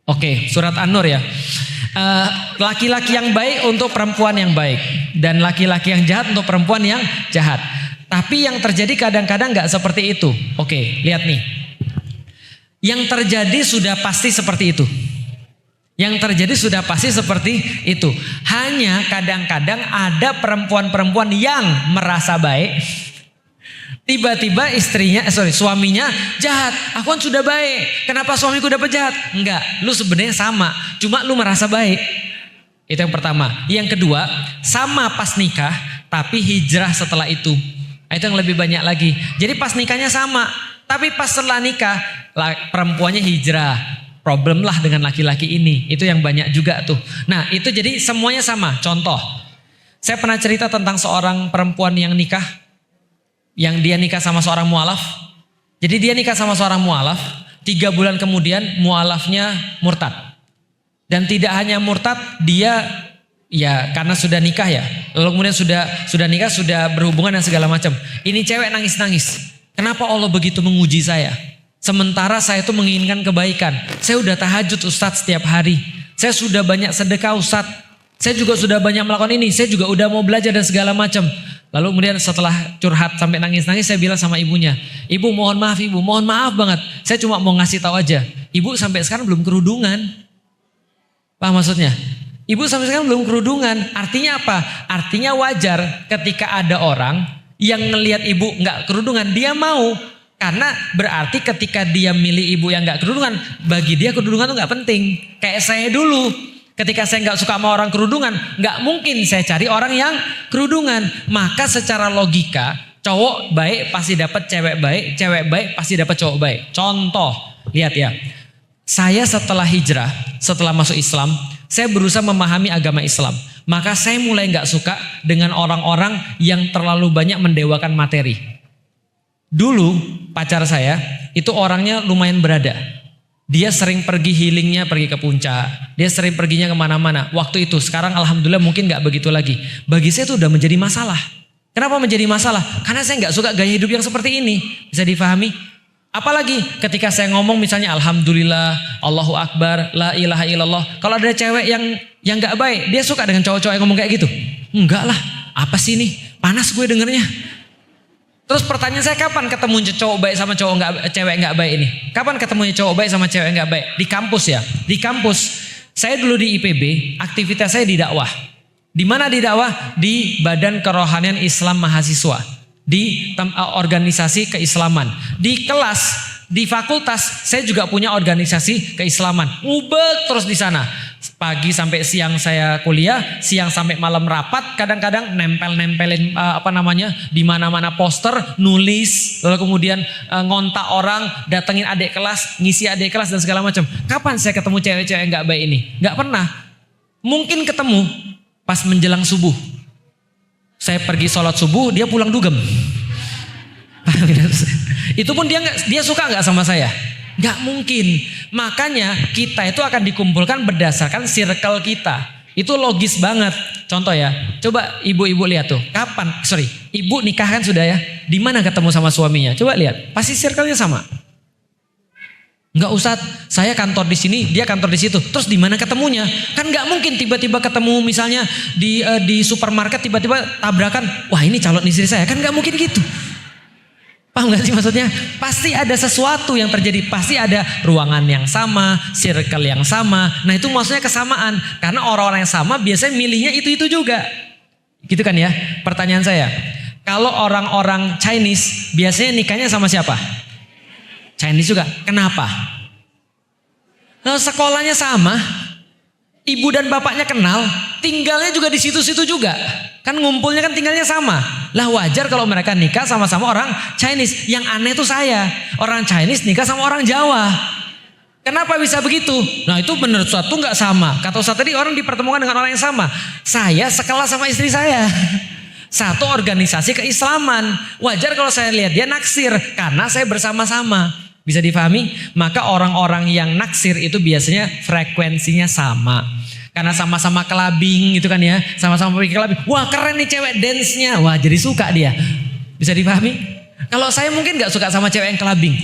Oke, surat An-Nur ya. Laki-laki yang baik untuk perempuan yang baik, dan laki-laki yang jahat untuk perempuan yang jahat. Tapi yang terjadi kadang-kadang nggak seperti itu. Oke, lihat nih. Yang terjadi sudah pasti seperti itu. Yang terjadi sudah pasti seperti itu. Hanya kadang-kadang ada perempuan-perempuan yang merasa baik. Tiba-tiba suaminya jahat. Aku kan sudah baik. Kenapa suamiku dapat jahat? Enggak, lu sebenarnya sama. Cuma lu merasa baik. Itu yang pertama. Yang kedua, sama pas nikah, tapi hijrah setelah itu. Itu yang lebih banyak lagi. Jadi pas nikahnya sama, tapi pas setelah nikah, perempuannya hijrah. Problem lah dengan laki-laki ini. Itu yang banyak juga tuh. Nah itu jadi semuanya sama. Contoh, saya pernah cerita tentang seorang perempuan yang nikah. Yang dia nikah sama seorang mualaf. Jadi dia nikah sama seorang mualaf. 3 bulan kemudian mualafnya murtad. Dan tidak hanya murtad, dia ya karena sudah nikah ya. Lalu kemudian sudah nikah, sudah berhubungan dan segala macam. Ini cewek nangis-nangis. Kenapa Allah begitu menguji saya? Sementara saya itu menginginkan kebaikan. Saya udah tahajud Ustadz setiap hari. Saya sudah banyak sedekah Ustadz. Saya juga sudah banyak melakukan ini. Saya juga udah mau belajar dan segala macam. Lalu kemudian setelah curhat sampai nangis-nangis, saya bilang sama ibunya, Ibu mohon maaf Ibu, mohon maaf banget. Saya cuma mau ngasih tahu aja. Ibu sampai sekarang belum kerudungan. Paham maksudnya? Ibu sampai sekarang belum kerudungan. Artinya apa? Artinya wajar ketika ada orang yang ngelihat ibu nggak kerudungan, dia mau. Karena berarti ketika dia milih ibu yang nggak kerudungan, bagi dia kerudungan itu nggak penting. Kayak saya dulu. Ketika saya nggak suka sama orang kerudungan, nggak mungkin saya cari orang yang kerudungan. Maka secara logika, cowok baik pasti dapat cewek baik pasti dapat cowok baik. Contoh, lihat ya. Saya setelah hijrah, setelah masuk Islam, saya berusaha memahami agama Islam. Maka saya mulai nggak suka dengan orang-orang yang terlalu banyak mendewakan materi. Dulu pacar saya itu orangnya lumayan berada. Dia sering pergi healingnya, pergi ke puncak. Dia sering perginya kemana-mana. Waktu itu, sekarang alhamdulillah mungkin gak begitu lagi. Bagi saya itu udah menjadi masalah. Kenapa menjadi masalah? Karena saya gak suka gaya hidup yang seperti ini. Bisa difahami? Apalagi ketika saya ngomong misalnya alhamdulillah, Allahu Akbar, la ilaha illallah. Kalau ada cewek yang gak baik, dia suka dengan cowok-cowok yang ngomong kayak gitu. Enggak lah, apa sih ini? Panas gue dengernya. Terus pertanyaan saya, kapan ketemu cowok baik sama cewek nggak baik ini? Kapan ketemu cowok baik sama cewek nggak baik? Di kampus ya. Di kampus. Saya dulu di IPB, aktivitas saya di dakwah. Di mana di dakwah? Di Badan Kerohanian Islam Mahasiswa. Di organisasi keislaman. Di kelas, di fakultas, saya juga punya organisasi keislaman. Ngubek terus di sana. Pagi sampai siang saya kuliah, siang sampai malam rapat, kadang-kadang nempelin di mana-mana poster, nulis, lalu kemudian ngontak orang, datengin adik kelas, ngisi adik kelas dan segala macam. Kapan saya ketemu cewek-cewek yang nggak baik ini? Nggak pernah. Mungkin ketemu pas menjelang subuh. Saya pergi sholat subuh, dia pulang dugem. Itu pun dia suka nggak sama saya? Gak mungkin. Makanya kita itu akan dikumpulkan berdasarkan circle kita. Itu logis banget. Contoh ya, coba ibu-ibu lihat tuh. Ibu nikah kan sudah ya. Di mana ketemu sama suaminya? Coba lihat. Pasti circle-nya sama. Enggak Ustadz, saya kantor di sini, dia kantor di situ. Terus di mana ketemunya? Kan nggak mungkin tiba-tiba ketemu misalnya di supermarket tiba-tiba tabrakan. Wah ini calon istri saya. Kan nggak mungkin gitu. Paham gak sih maksudnya? Pasti ada sesuatu yang terjadi. Pasti ada ruangan yang sama, circle yang sama. Nah itu maksudnya kesamaan. Karena orang-orang yang sama biasanya milihnya itu-itu juga. Gitu kan ya? Pertanyaan saya. Kalau orang-orang Chinese biasanya nikahnya sama siapa? Chinese juga. Kenapa? Nah, sekolahnya sama. Ibu dan bapaknya kenal. Tinggalnya juga di situ-situ juga. Kan ngumpulnya kan tinggalnya sama. Lah wajar kalau mereka nikah sama-sama orang Chinese. Yang aneh tuh saya. Orang Chinese nikah sama orang Jawa. Kenapa bisa begitu? Nah itu menurut Ustadz tuh gak sama. Kata Ustadz tadi orang dipertemukan dengan orang yang sama. Saya sekelas sama istri saya. Satu organisasi keislaman. Wajar kalau saya lihat dia naksir. Karena saya bersama-sama. Bisa difahami? Maka orang-orang yang naksir itu biasanya frekuensinya sama. Karena sama-sama kelabing gitu kan ya. Sama-sama pergi kelabing. Wah keren nih cewek dance-nya. Wah jadi suka dia. Bisa dipahami? Kalau saya mungkin gak suka sama cewek yang kelabing.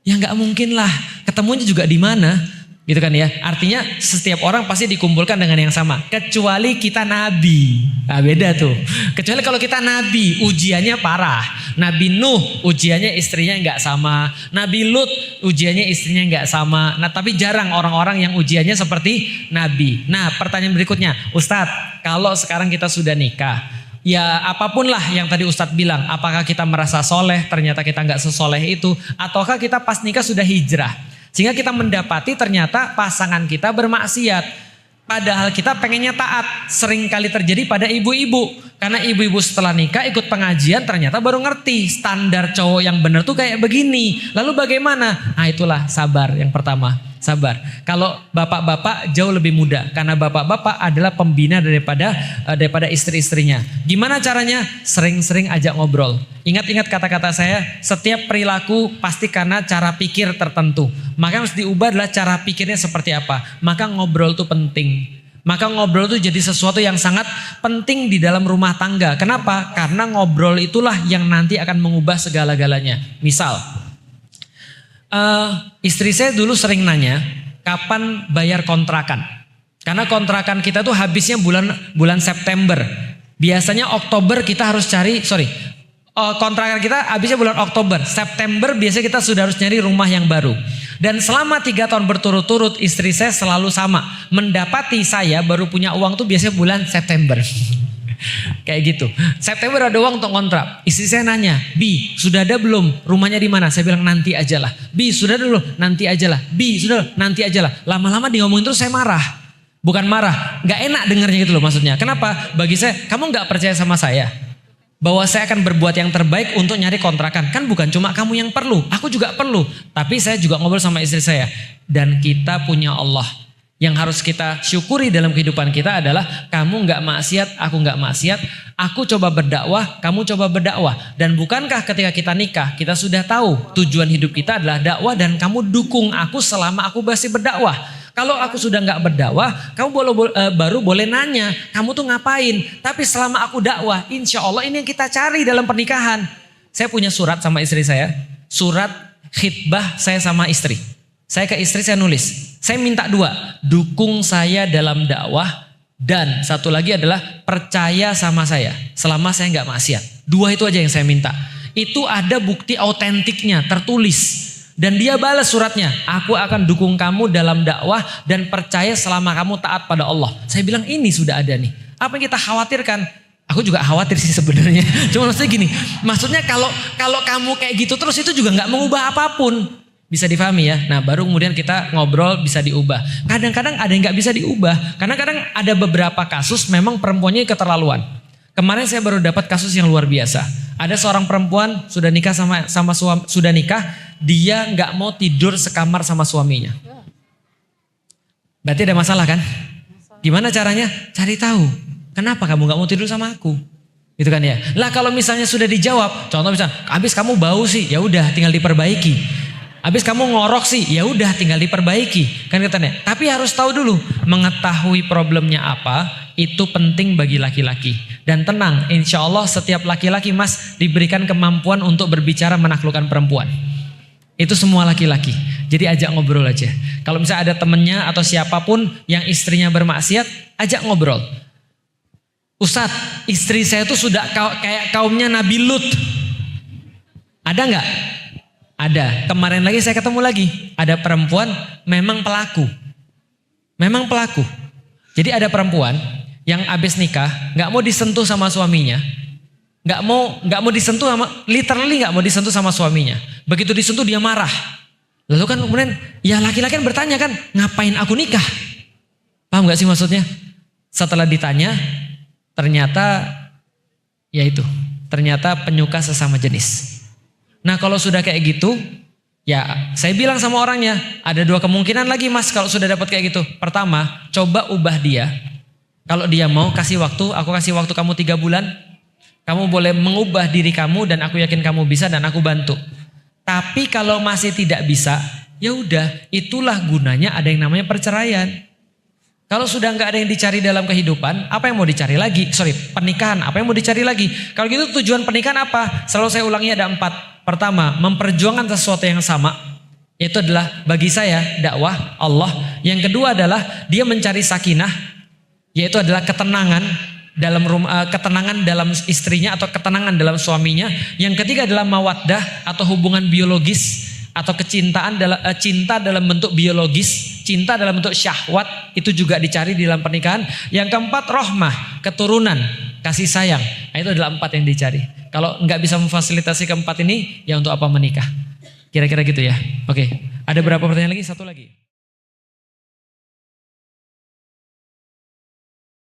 Ya gak mungkin lah. Ketemunya juga di mana? Gitu kan ya. Artinya setiap orang pasti dikumpulkan dengan yang sama. Kecuali kita nabi. Nah, beda tuh. Kecuali kalau kita nabi, ujiannya parah. Nabi Nuh ujiannya istrinya nggak sama. Nabi Lut ujiannya istrinya nggak sama. Nah tapi jarang orang-orang yang ujiannya seperti nabi. Nah pertanyaan berikutnya, Ustadz, kalau sekarang kita sudah nikah, ya apapun lah yang tadi Ustadz bilang, apakah kita merasa soleh, ternyata kita nggak sesoleh itu, ataukah kita pas nikah sudah hijrah? Sehingga kita mendapati ternyata pasangan kita bermaksiat. Padahal kita pengennya taat. Sering kali terjadi pada ibu-ibu. Karena ibu-ibu setelah nikah ikut pengajian ternyata baru ngerti. Standar cowok yang benar tuh kayak begini. Lalu bagaimana? Nah itulah sabar yang pertama. Sabar. Kalau bapak-bapak jauh lebih mudah. Karena bapak-bapak adalah pembina daripada istri-istrinya. Gimana caranya? Sering-sering ajak ngobrol. Ingat-ingat kata-kata saya, setiap perilaku pasti karena cara pikir tertentu. Maka yang harus diubah adalah cara pikirnya seperti apa. Maka ngobrol itu penting. Maka ngobrol itu jadi sesuatu yang sangat penting di dalam rumah tangga. Kenapa? Karena ngobrol itulah yang nanti akan mengubah segala-galanya. Misal, istri saya dulu sering nanya, kapan bayar kontrakan? Karena kontrakan kita tuh habisnya bulan September. Biasanya Oktober kita harus kontrakan kita habisnya bulan Oktober. September biasanya kita sudah harus nyari rumah yang baru. Dan selama 3 tahun berturut-turut istri saya selalu sama. Mendapati saya baru punya uang tuh biasanya bulan September. Kayak gitu. September ada uang untuk kontrak. Istri saya nanya, Bi sudah ada belum? Rumahnya di mana? Saya bilang nanti aja lah. Bi sudah ada belum? Nanti aja lah. Bi sudah nanti aja lah. Lama-lama dia ngomongin terus saya marah. Bukan marah, gak enak dengarnya gitu loh maksudnya. Kenapa? Bagi saya, kamu gak percaya sama saya bahwa saya akan berbuat yang terbaik untuk nyari kontrakan. Kan bukan cuma kamu yang perlu, aku juga perlu. Tapi saya juga ngobrol sama istri saya. Dan kita punya Allah. Yang harus kita syukuri dalam kehidupan kita adalah kamu gak maksiat, aku gak maksiat. Aku coba berdakwah, kamu coba berdakwah. Dan bukankah ketika kita nikah, kita sudah tahu tujuan hidup kita adalah dakwah dan kamu dukung aku selama aku masih berdakwah. Kalau aku sudah gak berdakwah, kamu baru boleh nanya, kamu tuh ngapain? Tapi selama aku dakwah, insya Allah ini yang kita cari dalam pernikahan. Saya punya surat sama istri saya, surat khitbah saya sama istri. Saya ke istri saya nulis, saya minta 2, dukung saya dalam dakwah dan satu lagi adalah percaya sama saya selama saya gak maksiat. 2 itu aja yang saya minta. Itu ada bukti autentiknya, tertulis. Dan dia balas suratnya, aku akan dukung kamu dalam dakwah dan percaya selama kamu taat pada Allah. Saya bilang ini sudah ada nih. Apa yang kita khawatirkan? Aku juga khawatir sih sebenarnya. Cuma maksudnya gini, maksudnya kalau kamu kayak gitu terus itu juga nggak mengubah apapun. Bisa difahami ya. Nah baru kemudian kita ngobrol bisa diubah. Kadang-kadang ada yang nggak bisa diubah. Kadang-kadang ada beberapa kasus memang perempuannya keterlaluan. Kemarin saya baru dapat kasus yang luar biasa. Ada seorang perempuan sudah nikah sama suami, sudah nikah, dia nggak mau tidur sekamar sama suaminya. Berarti ada masalah kan? Gimana caranya? Cari tahu. Kenapa kamu nggak mau tidur sama aku? Gitu kan ya. Lah kalau misalnya sudah dijawab, contoh misalnya, habis kamu bau sih, ya udah tinggal diperbaiki. Habis kamu ngorok sih, ya udah tinggal diperbaiki. Kan katanya. Tapi harus tahu dulu, mengetahui problemnya apa, itu penting bagi laki-laki. Dan tenang, insya Allah setiap laki-laki mas diberikan kemampuan untuk berbicara menaklukkan perempuan. Itu semua laki-laki. Jadi ajak ngobrol aja. Kalau misalnya ada temennya atau siapapun yang istrinya bermaksiat, ajak ngobrol. Ustadz, istri saya tuh sudah kayak kaumnya Nabi Lut. Ada nggak? Ada. Kemarin lagi saya ketemu lagi. Ada perempuan memang pelaku. Memang pelaku. Jadi ada perempuan yang habis nikah nggak mau disentuh sama suaminya, nggak mau disentuh sama, literally nggak mau disentuh sama suaminya. Begitu disentuh dia marah. Lalu kan kemudian ya laki-laki kan bertanya kan, ngapain aku nikah? Paham nggak sih maksudnya? Setelah ditanya, ternyata ya itu, ternyata penyuka sesama jenis. Nah kalau sudah kayak gitu, ya saya bilang sama orangnya, ada 2 kemungkinan lagi mas kalau sudah dapat kayak gitu. Pertama, coba ubah dia. Kalau dia mau kasih waktu, aku kasih waktu kamu 3 bulan. Kamu boleh mengubah diri kamu dan aku yakin kamu bisa dan aku bantu. Tapi kalau masih tidak bisa, ya udah, itulah gunanya ada yang namanya perceraian. Kalau sudah nggak ada yang dicari dalam kehidupan, apa yang mau dicari lagi? Pernikahan, apa yang mau dicari lagi? Kalau gitu tujuan pernikahan apa? Selalu saya ulangi ada 4. Pertama, memperjuangkan sesuatu yang sama. Itu adalah bagi saya dakwah Allah. Yang kedua adalah dia mencari sakinah, yaitu adalah ketenangan dalam rumah, ketenangan dalam istrinya atau ketenangan dalam suaminya. Yang ketiga adalah mawaddah atau hubungan biologis atau kecintaan cinta dalam bentuk biologis, cinta dalam bentuk syahwat, itu juga dicari di dalam pernikahan. Yang keempat rahmah, keturunan, kasih sayang. Nah, itu adalah 4 yang dicari. Kalau nggak bisa memfasilitasi keempat ini, ya untuk apa menikah? Kira-kira gitu ya. Oke, ada berapa pertanyaan lagi? 1 lagi.